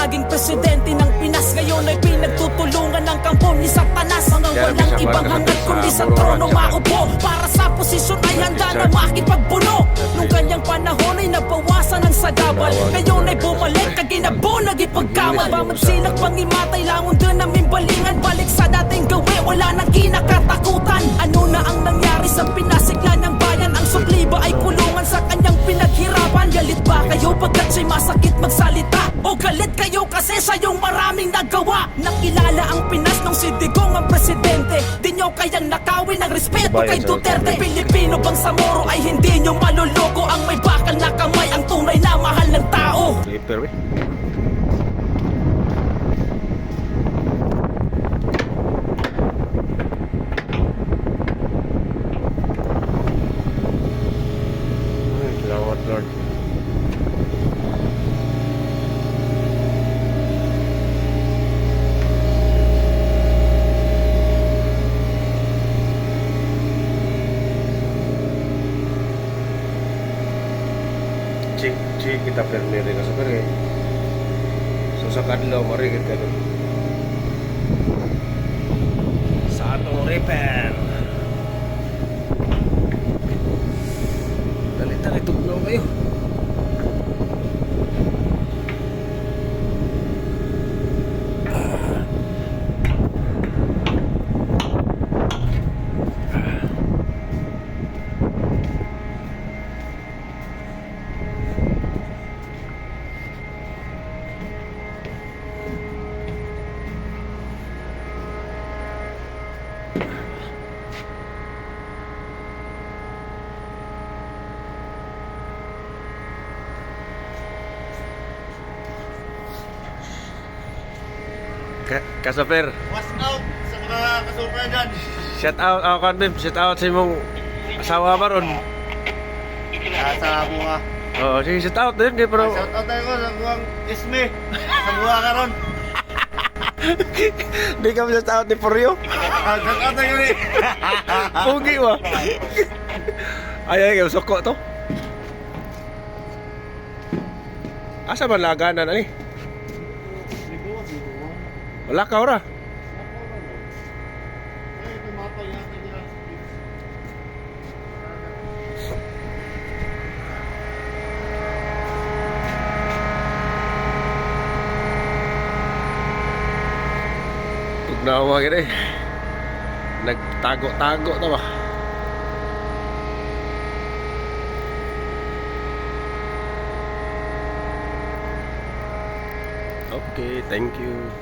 naging presidente ng Pinas. Ngayon ay pinagtutulungan ng kampo ni Satanas. Mga walang ibang hangad kundi sa trono maupo. Para sa posisyon ay handa na makipagpuno. Nung kanyang panahon ay nabawasan ang sagabal. Ngayon ay bumalik kaginabo nagipagkawal. Bamansilak pangimatay langon dun namin balingan. Balik sa dating gawe wala nang kinakatakutan. Ano na ang nangyari sa pinasigla ng bayan? Ang sukli ba ay kulungan sa kanyang pinaghirapan? Galit ba kayo pagkat siya'y masakit magsalita? O galit kayo kasi siya'y maraming nagawa? Nakilala ang Pinas nung si Digong ang presidente. Di nyo kayang nakawin ang respeto kay Duterte. Pilipino bang sa Moro ay hindi nyo maluloko? Ang may bakal na kamay ang tunay na mahal ng tao. Pero salamat Lord. Cik kita permire ka sa pare. So sa kadlaw mari kita dun. Sa atong repair. Dali tugnaw kayo. Kasoper, What's out sa mga kasuper dyan? shout out ako kanbim, shout out sa imong asawa ba ron? Sa bunga. Oo, sige shout out din kay pero Shout out tayo ko sa buwang Isme. Sa bunga ka ron. di ka shout out ni Poryo. Shout out tayo ni. Pugi wa. Ay suko to. Asa man laganan ani? Wala ka ora. Tugnawa gini. Nagtago-tago ta ba? Okay, thank you.